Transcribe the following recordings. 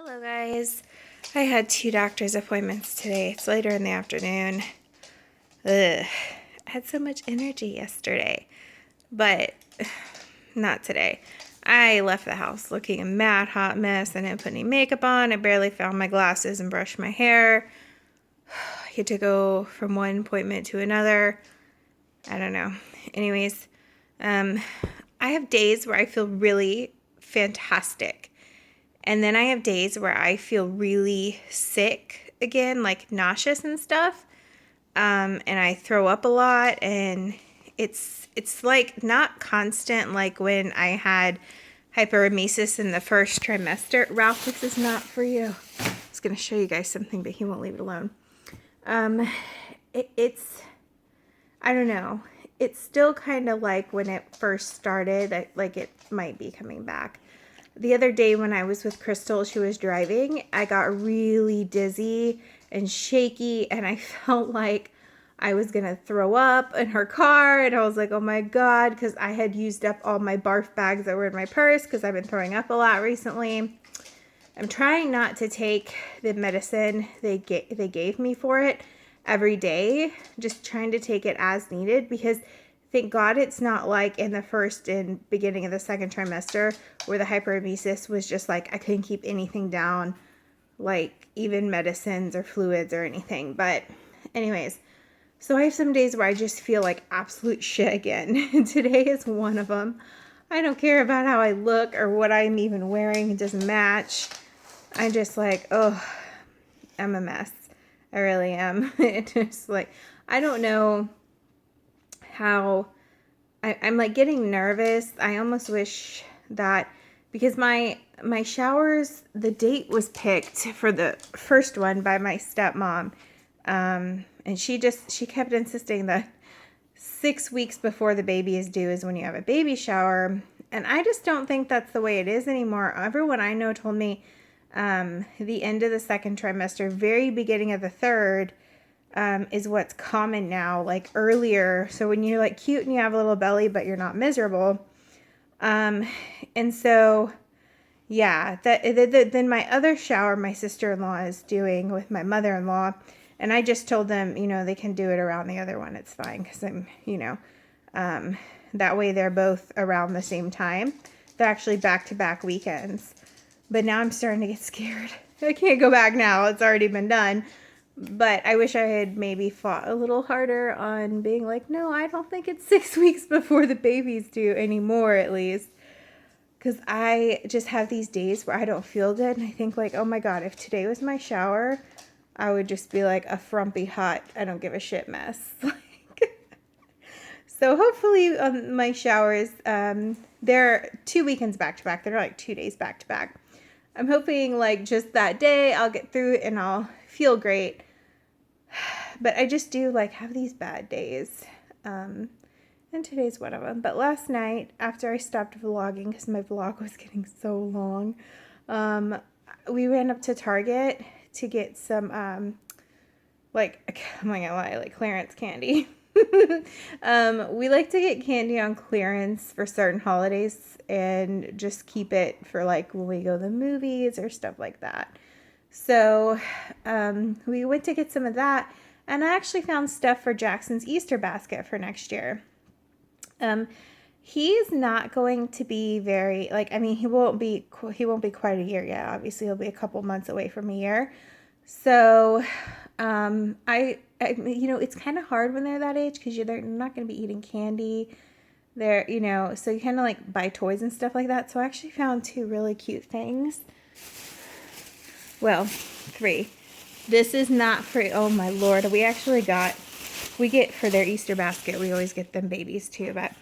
Hello guys. I had 2 doctor's appointments today. It's later in the afternoon. Ugh. I had so much energy yesterday, but not today. I left the house looking a mad hot mess. I didn't put any makeup on. I barely found my glasses and brushed my hair. I had to go from one appointment to another. I don't know. Anyways, I have days where I feel really fantastic. And then I have days where I feel really sick again, like nauseous and stuff. And I throw up a lot, and it's like not constant like when I had hyperemesis in the first trimester. Ralph, this is not for you. I was going to show you guys something, but he won't leave it alone. It's I don't know. It's still kind of like when it first started, like it might be coming back. The other day when I was with Crystal, she was driving, I got really dizzy and shaky, and I felt like I was going to throw up in her car, and I was like, oh my God, because I had used up all my barf bags that were in my purse because I've been throwing up a lot recently. I'm trying not to take the medicine they gave me for it every day, just trying to take it as needed, because thank God it's not like in the first and beginning of the second trimester where the hyperemesis was just like I couldn't keep anything down, like even medicines or fluids or anything. But anyways, so I have some days where I just feel like absolute shit again. And today is one of them. I don't care about how I look or what I'm even wearing. It doesn't match. I'm just like, oh, I'm a mess. I really am. It's just like, I don't know how I'm like getting nervous. I almost wish that, because my showers, the date was picked for the first one by my stepmom. And she kept insisting that 6 weeks before the baby is due is when you have a baby shower. And I just don't think that's the way it is anymore. Everyone I know told me the end of the second trimester, very beginning of the third, is what's common now, like earlier. So when you're like cute and you have a little belly, but you're not miserable. And so, yeah, then my other shower, my sister-in-law is doing with my mother-in-law. And I just told them, they can do it around the other one. It's fine. Cause I'm, that way they're both around the same time. They're actually back-to-back weekends. But now I'm starting to get scared. I can't go back now. It's already been done. But I wish I had maybe fought a little harder on being like, no, I don't think it's 6 weeks before the baby's due anymore, at least. Because I just have these days where I don't feel good. And I think like, oh my God, if today was my shower, I would just be like a frumpy, hot, I don't give a shit mess. So hopefully my showers, they're 2 weekends back to back. They're like 2 days back to back. I'm hoping like just that day I'll get through it and I'll feel great. But I just do like have these bad days. And today's one of them. But last night, after I stopped vlogging because my vlog was getting so long, we ran up to Target to get some, I'm not gonna lie, like clearance candy. We like to get candy on clearance for certain holidays and just keep it for like when we go to the movies or stuff like that. So we went to get some of that, and I actually found stuff for Jackson's Easter basket for next year. He's not going to be very, he won't be quite a year yet. Obviously, he'll be a couple months away from a year. So it's kind of hard when they're that age because they're not going to be eating candy. They're, so you kind of like buy toys and stuff like that. So I actually found 2 really cute things. Well, 3. This is not for, oh my Lord. We get for their Easter basket. We always get them babies too. But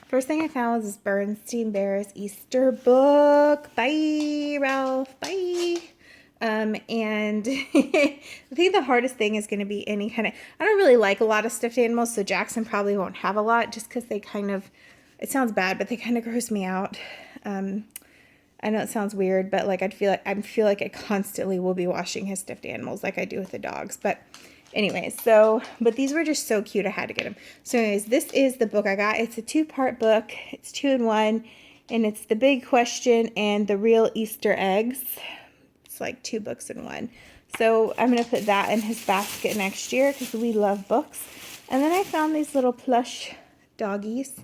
first thing I found was this Bernstein Bears Easter book. Bye, Ralph. Bye. And I think the hardest thing is going to be any kind of, I don't really like a lot of stuffed animals, so Jackson probably won't have a lot just because they kind of, it sounds bad, but they kind of gross me out. I know it sounds weird, but like I feel like I constantly will be washing his stuffed animals like I do with the dogs. But anyways, but these were just so cute. I had to get them. So anyways, this is the book I got. It's a 2-part book. It's 2 in 1, and it's The Big Question and The Real Easter Eggs. It's like 2 books in one. So I'm going to put that in his basket next year because we love books. And then I found these little plush doggies,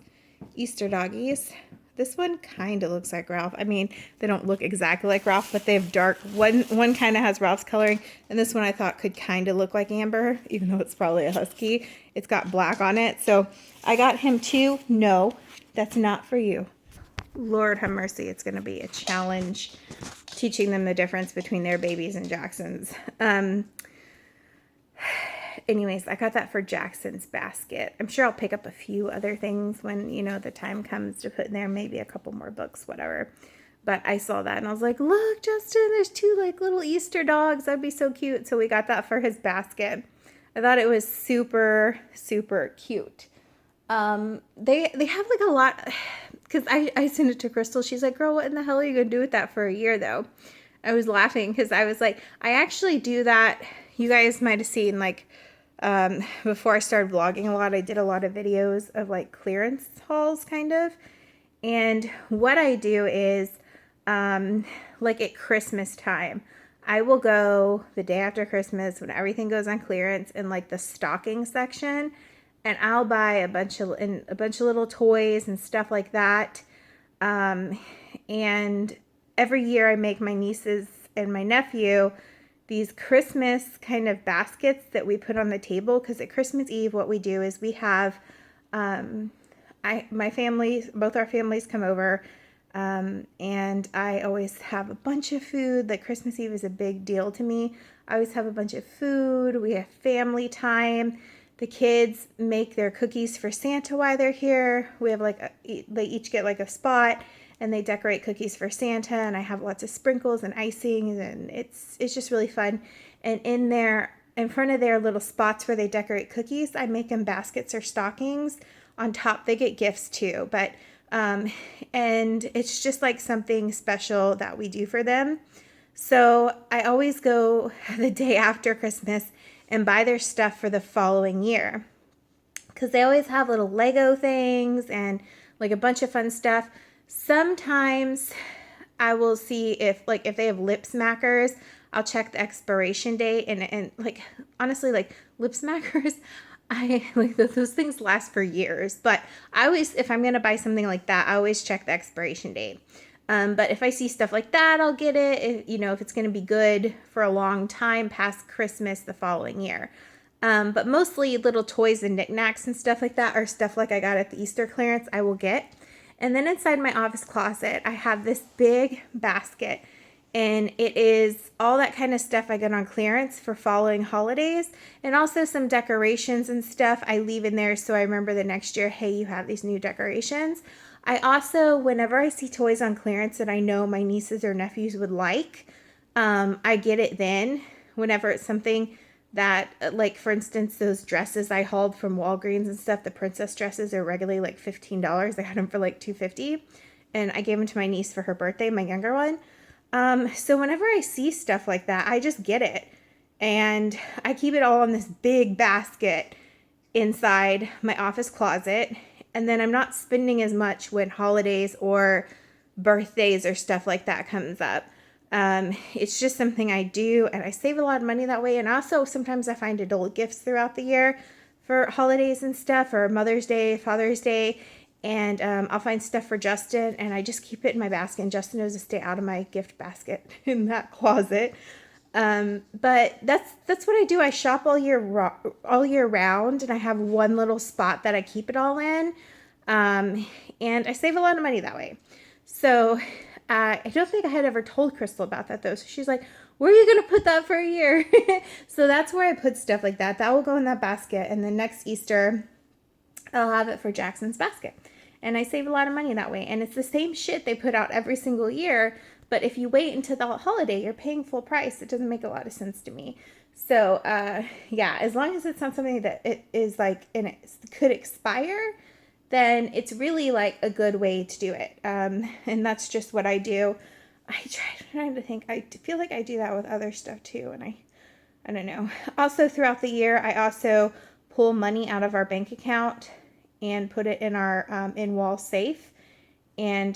Easter doggies. This one kind of looks like Ralph. I mean, they don't look exactly like Ralph, but they have dark, one kind of has Ralph's coloring, and this one I thought could kind of look like Amber, even though it's probably a husky. It's got black on it. So I got him 2. No, that's not for you. Lord have mercy, it's going to be a challenge teaching them the difference between their babies and Jackson's. Anyways, I got that for Jackson's basket. I'm sure I'll pick up a few other things when, you know, the time comes to put in there, maybe a couple more books, whatever. But I saw that and I was like, look, Justin, there's 2 like little Easter dogs. That'd be so cute. So we got that for his basket. I thought it was super, super cute. They have like a lot, because I sent it to Crystal. She's like, girl, what in the hell are you going to do with that for a year though? I was laughing because I was like, I actually do that. You guys might have seen like, before I started vlogging a lot, I did a lot of videos of like clearance hauls kind of. And what I do is, like at Christmas time, I will go the day after Christmas when everything goes on clearance in like the stocking section, and I'll buy a bunch of little toys and stuff like that. And every year I make my nieces and my nephew these Christmas kind of baskets that we put on the table, because at Christmas Eve what we do is we have my family, both our families come over, and I always have a bunch of food. Like Christmas Eve is a big deal to me. I always have a bunch of food. We have family time. The kids make their cookies for Santa while they're here. We have like they each get like a spot, and they decorate cookies for Santa, and I have lots of sprinkles and icing, and it's just really fun. And in front of their little spots where they decorate cookies, I make them baskets or stockings. On top, they get gifts too, but and it's just like something special that we do for them. So I always go the day after Christmas and buy their stuff for the following year, because they always have little Lego things and like a bunch of fun stuff. Sometimes I will see if they have lip smackers, I'll check the expiration date, and like honestly, like lip smackers, I like those things last for years. But I always, if I'm gonna buy something like that, I always check the expiration date. But if I see stuff like that, I'll get it. If it's gonna be good for a long time past Christmas the following year. But mostly little toys and knickknacks and stuff like that, or stuff like I got at the Easter clearance, I will get. And then inside my office closet, I have this big basket, and it is all that kind of stuff I get on clearance for following holidays, and also some decorations and stuff I leave in there so I remember the next year, hey, you have these new decorations. I also, whenever I see toys on clearance that I know my nieces or nephews would like, I get it then, whenever it's something that, like for instance, those dresses I hauled from Walgreens and stuff, the princess dresses are regularly like $15. I had them for like $2.50, and I gave them to my niece for her birthday, my younger one. So whenever I see stuff like that, I just get it, and I keep it all in this big basket inside my office closet, and then I'm not spending as much when holidays or birthdays or stuff like that comes up. It's just something I do, and I save a lot of money that way. And also sometimes I find adult gifts throughout the year for holidays and stuff, or Mother's Day, Father's Day, and I'll find stuff for Justin, and I just keep it in my basket, and Justin knows to stay out of my gift basket in that closet. But that's what I do. I shop all year round, and I have one little spot that I keep it all in, and I save a lot of money that way. So I don't think I had ever told Crystal about that though. So she's like, where are you going to put that for a year? So that's where I put stuff like that. That will go in that basket. And then next Easter, I'll have it for Jackson's basket. And I save a lot of money that way. And it's the same shit they put out every single year. But if you wait until the holiday, you're paying full price. It doesn't make a lot of sense to me. So yeah, as long as it's not something that it is like, and it could expire, then it's really like a good way to do it. And that's just what I do. Trying to think. I feel like I do that with other stuff too. And I don't know. Also throughout the year, I also pull money out of our bank account and put it in our in-wall safe, and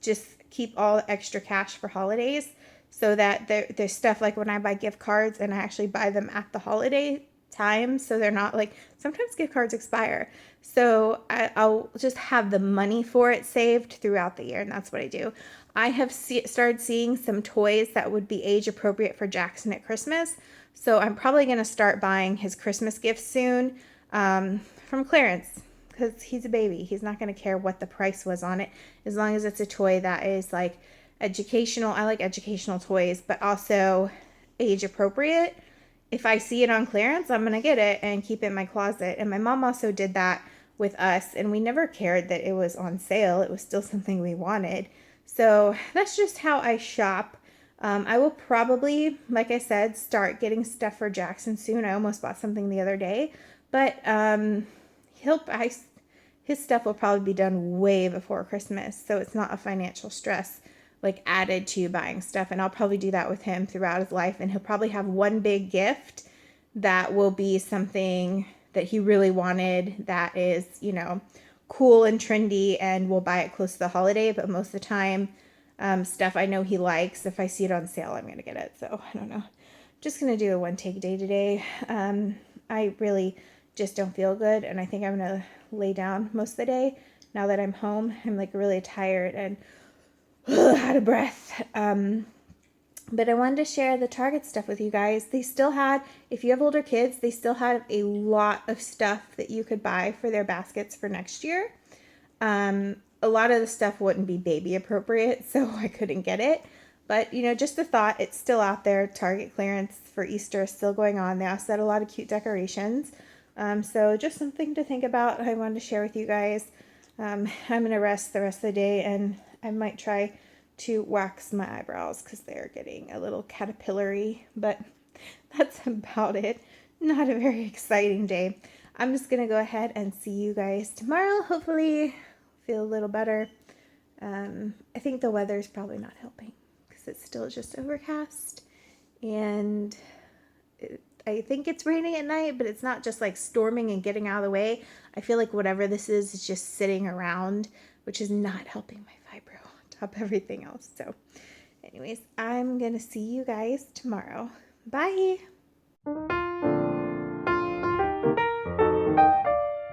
just keep all the extra cash for holidays. so that there's stuff like when I buy gift cards and I actually buy them at the holiday time, so they're not like, sometimes gift cards expire. So I'll just have the money for it saved throughout the year, and that's what I do. I have started seeing some toys that would be age appropriate for Jackson at Christmas. So I'm probably going to start buying his Christmas gifts soon from clearance, because he's a baby. He's not going to care what the price was on it, as long as it's a toy that is like educational. I like educational toys, but also age appropriate. If I see it on clearance, I'm going to get it and keep it in my closet. And my mom also did that with us, and we never cared that it was on sale. It was still something we wanted. So that's just how I shop. I will probably, like I said, start getting stuff for Jackson soon. I almost bought something the other day, but his stuff will probably be done way before Christmas, so it's not a financial stress like added to buying stuff. And I'll probably do that with him throughout his life, and he'll probably have one big gift that will be something that he really wanted, that is, you know, cool and trendy, and we'll buy it close to the holiday. But most of the time, stuff I know he likes, if I see it on sale, I'm gonna get it. So I don't know, just gonna do a one take day today. I really just don't feel good, and I think I'm gonna lay down most of the day now that I'm home. I'm like really tired and out of breath. But I wanted to share the Target stuff with you guys. They still had, if you have older kids, they still have a lot of stuff that you could buy for their baskets for next year. A lot of the stuff wouldn't be baby appropriate, so I couldn't get it. But, you know, just a thought, it's still out there. Target clearance for Easter is still going on. They also had a lot of cute decorations. So just something to think about. I wanted to share with you guys. I'm going to rest the rest of the day, and I might try to wax my eyebrows because they're getting a little caterpillary, but that's about it. Not a very exciting day. I'm just going to go ahead and see you guys tomorrow. Hopefully feel a little better. I think the weather is probably not helping because it's still just overcast, and I think it's raining at night, but it's not just like storming and getting out of the way. I feel like whatever this is just sitting around, which is not helping my fibro on top of everything else. So anyways, I'm going to see you guys tomorrow. Bye.